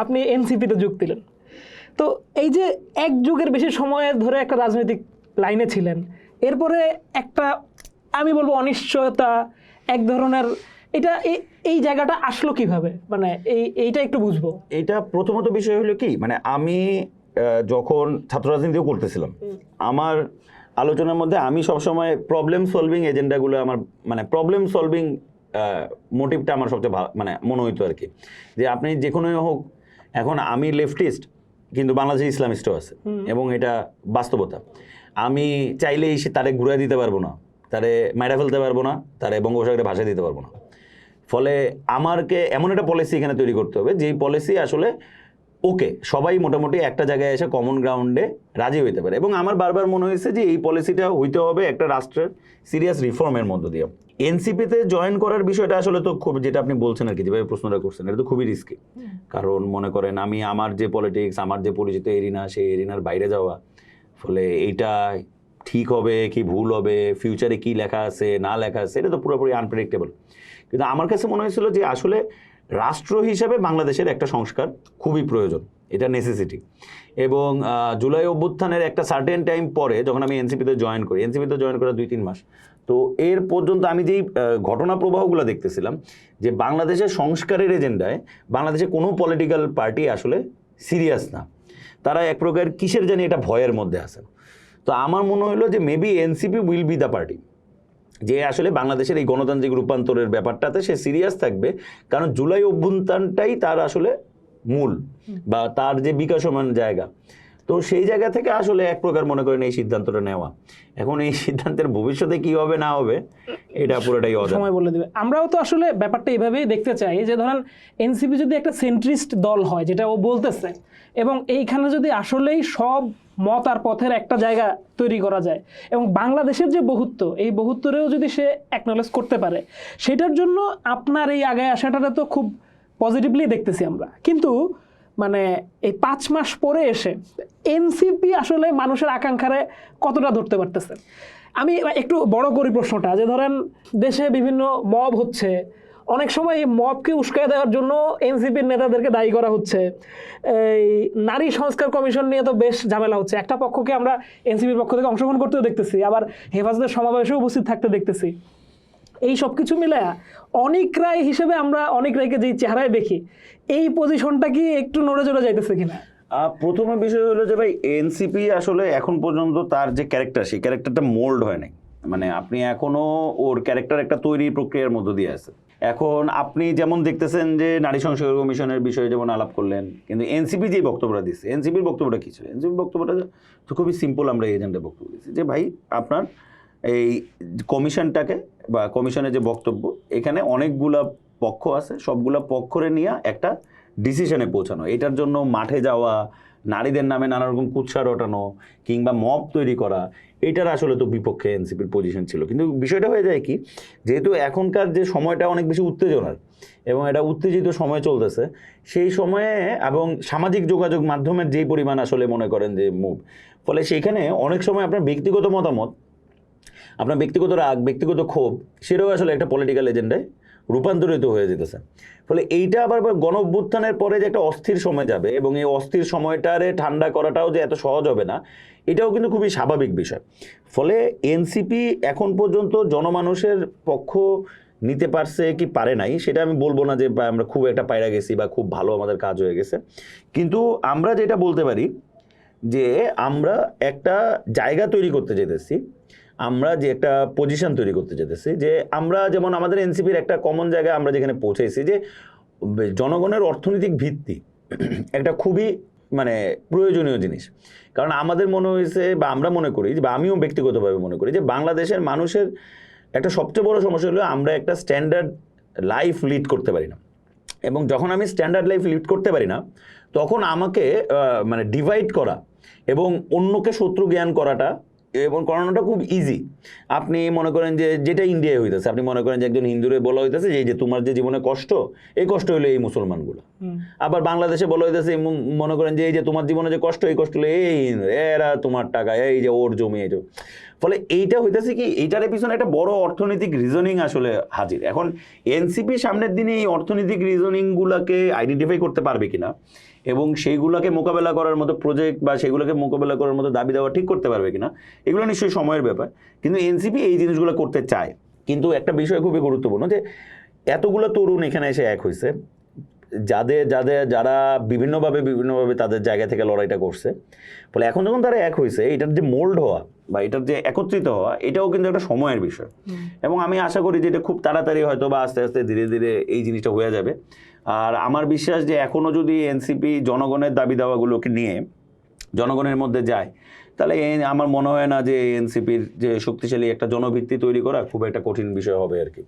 আপনি এনসিপিতে যোগ দিলেন, তো এই যে এক যুগের বেশি সময় ধরে একটা রাজনৈতিক লাইনে ছিলেন, এরপরে একটা আমি বলবো অনিশ্চয়তা, এক ধরনের এটা এই জায়গাটা আসলো কিভাবে, মানে এইটা একটু বুঝবো। এটা প্রথমত বিষয় হলো কি, মানে আমি যখন ছাত্র রাজনীতিও করতেছিলাম, আমার আলোচনার মধ্যে আমি সবসময় প্রবলেম সলভিং এজেন্ডাগুলো আমার মানে প্রবলেম সলভিং মোটিভটা আমার সবচেয়ে মানে মনে হইতো আর কি, যে আপনি যে কোনো হোক, এখন আমি লেফটিস্ট কিন্তু বাংলাদেশে ইসলামিস্টও আছে এবং এটা বাস্তবতা। আমি চাইলেই সে তারে ঘুরে দিতে পারবো না, তারে মাইরা ফেলতে পারবো না, তারে বঙ্গোপসাগরে ভাষা দিতে পারবো না। ফলে আমাকে এমন একটা পলিসি এখানে তৈরি করতে হবে যেই পলিসি আসলে ওকে সবাই মোটামুটি একটা জায়গায় এসে কমন গ্রাউন্ডে রাজি হইতে পারে। এবং আমার বারবার মনে হয়েছে যে এই পলিসিটা হইতে হবে একটা রাষ্ট্রের সিরিয়াস রিফর্মের মধ্য দিয়ে। এনসিপিতে জয়েন করার বিষয়টা আসলে তো খুব, যেটা আপনি বলছেন আর কি, যেভাবে প্রশ্নটা করছেন, এটা তো খুবই রিস্কি। কারণ মনে করেন আমি আমার যে পলিটিক্স, আমার যে পরিচিত এরিনা, সেই এরিনার বাইরে যাওয়া, ফলে এইটা ঠিক হবে কি ভুল হবে, ফিউচারে কি লেখা আছে না লেখা আছে, এটা তো পুরোপুরি আনপ্রেডিক্টেবল। কিন্তু আমার কাছে মনে হয়েছিল যে আসলে রাষ্ট্র হিসাবে বাংলাদেশের একটা সংস্কার খুবই প্রয়োজন, এটা নেসেসিটি। এবং জুলাই অভ্যুত্থানের একটা সার্টেন টাইম পরে যখন আমি এনসিপিতে জয়েন করি, এনসিপিতে জয়েন করা 2-3 মাস, তো এর পর্যন্ত আমি যেই ঘটনা প্রবাহগুলো দেখতেছিলাম যে বাংলাদেশের সংস্কারের এজেন্ডায় বাংলাদেশে কোনো পলিটিক্যাল পার্টি আসলে সিরিয়াস না, তারা এক প্রকার কিসের জানি এটা ভয়ের মধ্যে আছেন। তো আমার মনে হলো যে maybe NCP will be the party, যে আসলে বাংলাদেশের এই গণতান্ত্রিক রূপান্তরের ব্যাপারটাতে সে সিরিয়াস থাকবে। কারণ জুলাই অভ্যুত্থানটাই তার আসলে মূল বা তার যে বিকাশমান জায়গা, তো সেই জায়গা থেকে আসলে এক প্রকার মনে করেন এই সিদ্ধান্তটা নেওয়া। এখন এই সিদ্ধান্তের ভবিষ্যতে কি হবে না হবে এটা পুরোটাই সময় বলে দেবে। আমরাও তো আসলে ব্যাপারটা এইভাবেই দেখতে চাই যে ধরেন এনসিপি যদি একটা সেন্ট্রিস্ট দল হয়, যেটা ও বলতেছে, এবং এইখানে যদি আসলেই সব মত আর পথের একটা জায়গা তৈরি করা যায় এবং বাংলাদেশের যে বহুত্ব, এই বহুত্বরেও যদি সে অ্যাকনলেজ করতে পারে, সেটার জন্য আপনার এই আগে আসাটা তো খুব পজিটিভলি দেখতেছি আমরা। কিন্তু মানে এই 5 মাস পরে এসে এনসিপি আসলে মানুষের আকাঙ্ক্ষারে কতটা ধরতে পারতেছে? আমি একটু বড় করি প্রশ্নটা, যে ধরেন দেশে বিভিন্ন মব হচ্ছে, অনেক সময় এই মবকে উস্কায় দেওয়ার জন্য এনসিপির নেতাদেরকে দায়ী করা হচ্ছে। এই নারী সংস্কার কমিশন নিয়ে তো বেশ ঝামেলা হচ্ছে, একটা পক্ষকে আমরা এনসিপির পক্ষ থেকে অংশগ্রহণ করতেও দেখতেছি, আবার হেফাজতের সমাবেশেও উপস্থিত থাকতে দেখতেছি। এই সব কিছু মিলে অনিক রায় হিসেবে আমরা অনিক রায়কে যেই চেহারায় দেখি, এই পজিশনটা কি একটু নড়ে চড়ে যাইতেছে কিনা? প্রথমে বিষয় হলো যে ভাই এনসিপি আসলে এখন পর্যন্ত তার যে ক্যারেক্টার, সেই ক্যারেক্টারটা মোল্ড হয় নাই। মানে আপনি এখনো ওর ক্যারেক্টার একটা তৈরি প্রক্রিয়ার মধ্য দিয়ে আছে। এখন আপনি যেমন দেখতেছেন যে নারী সংস্কার কমিশনের বিষয়ে যেমন আলাপ করলেন, কিন্তু এনসিপি যে বক্তব্যটা দিচ্ছে, এনসিপির বক্তব্যটা কী ছিল? এনসিপির বক্তব্যটা তো খুবই সিম্পল। আমরা এজেন্টের বক্তব্য দিচ্ছি যে ভাই আপনার এই কমিশনটাকে বা কমিশনের যে বক্তব্য, এখানে অনেকগুলা পক্ষ আছে, সবগুলা পক্ষরে নিয়ে একটা ডিসিশনে পৌঁছানো, এটার জন্য মাঠে যাওয়া, নারীদের নামে নানা রকম কুৎসা রটানো কিংবা মব তৈরি করা, এটার আসলে তো বিপক্ষে এনসিপির পজিশন ছিল। কিন্তু বিষয়টা হয়ে যায় কি, যেহেতু এখনকার যে সময়টা অনেক বেশি উত্তেজনার এবং এটা উত্তেজিত সময় চলতেছে, সেই সময়ে এবং সামাজিক যোগাযোগ মাধ্যমের যেই পরিমাণ আসলে মনে করেন যে মুভ, ফলে সেইখানে অনেক সময় আপনার ব্যক্তিগত মতামত, আপনার ব্যক্তিগত রাগ, ব্যক্তিগত ক্ষোভ, সেটাও আসলে একটা পলিটিক্যাল এজেন্ডায় রূপান্তরিত হয়ে যেতেছে। ফলে এইটা আবার গণ অভ্যুত্থানের পরে যে একটা অস্থির সময় যাবে এবং এই অস্থির সময়টারে ঠান্ডা করাটাও যে এত সহজ হবে না, এটাও কিন্তু খুবই স্বাভাবিক বিষয়। ফলে এনসিপি এখন পর্যন্ত জনমানুষের পক্ষ নিতে পারছে কি পারে নাই সেটা আমি বলবো না যে আমরা খুব একটা পায়রা গেছি বা খুব ভালো আমাদের কাজ হয়ে গেছে। কিন্তু আমরা যেটা বলতে পারি যে আমরা একটা জায়গা তৈরি করতে যেতেছি, আমরা যে একটা পজিশন তৈরি করতে যেতেছি, যে আমরা যেমন আমাদের এনসিপির একটা কমন জায়গায় আমরা যেখানে পৌঁছেছি, যে জনগণের অর্থনৈতিক ভিত্তি একটা খুবই মানে প্রয়োজনীয় জিনিস। কারণ আমাদের মনে হয়েছে বা আমরা মনে করি, বা আমিও ব্যক্তিগতভাবে মনে করি, যে বাংলাদেশের মানুষের একটা সবচেয়ে বড় সমস্যা হলো আমরা একটা স্ট্যান্ডার্ড লাইফ লিড করতে পারি না। এবং যখন আমি স্ট্যান্ডার্ড লাইফ লিড করতে পারি না, তখন আমাকে মানে ডিভাইড করা এবং অন্যকে শত্রু জ্ঞান করাটা এবং করানোটা খুব ইজি। আপনি মনে করেন যে যেটা ইন্ডিয়ায় হইতেছে, আপনি মনে করেন যে একজন হিন্দুরে বলা হইতেছে যে এই যে তোমার যে জীবনে কষ্ট, এই কষ্ট হলো এই মুসলমানগুলো। আবার বাংলাদেশে বলা হইতেছে মনে করেন যে এই যে তোমার জীবনে যে কষ্ট, এই কষ্ট হলো এই হিন্দু, এরা তোমার টাকা, এই যে ওর জমি, এই জমি। ফলে এইটা হইতেছে কি, এইটার পিছনে একটা বড় অর্থনৈতিক রিজনিং আসলে হাজির। এখন এনসিপি সামনের দিনে এই অর্থনৈতিক রিজনিংগুলোকে আইডেন্টিফাই করতে পারবে কিনা এবং সেইগুলোকে মোকাবেলা করার মতো প্রজেক্ট বা সেগুলোকে মোকাবেলা করার মতো দাবি দেওয়া ঠিক করতে পারবে কিনা, এগুলো নিশ্চয়ই সময়ের ব্যাপার। কিন্তু এনসিপি এই জিনিসগুলো করতে চায়। কিন্তু একটা বিষয় খুবই গুরুত্বপূর্ণ যে এতগুলো তরুণ এখানে এসে এক হয়েছে, যারা বিভিন্নভাবে তাদের জায়গা থেকে লড়াইটা করছে। ফলে এখন যখন তারা এক হয়েছে, এটার যে মোল্ড হওয়া বা এটার যে একত্রিত হওয়া, এটাও কিন্তু একটা সময়ের বিষয়। এবং আমি আশা করি যে এটা খুব তাড়াতাড়ি হয়তো বা আস্তে আস্তে ধীরে ধীরে এই জিনিসটা হয়ে যাবে। আর আমার বিশ্বাস যে এখনও যদি এনসিপি জনগণের দাবি দাওয়াগুলোকে নিয়ে জনগণের মধ্যে যায়, তাহলে আমার মনে হয় না যে এনসিপির যে শক্তিশালী একটা জনভিত্তি তৈরি করা খুব একটা কঠিন বিষয় হবে আর কি।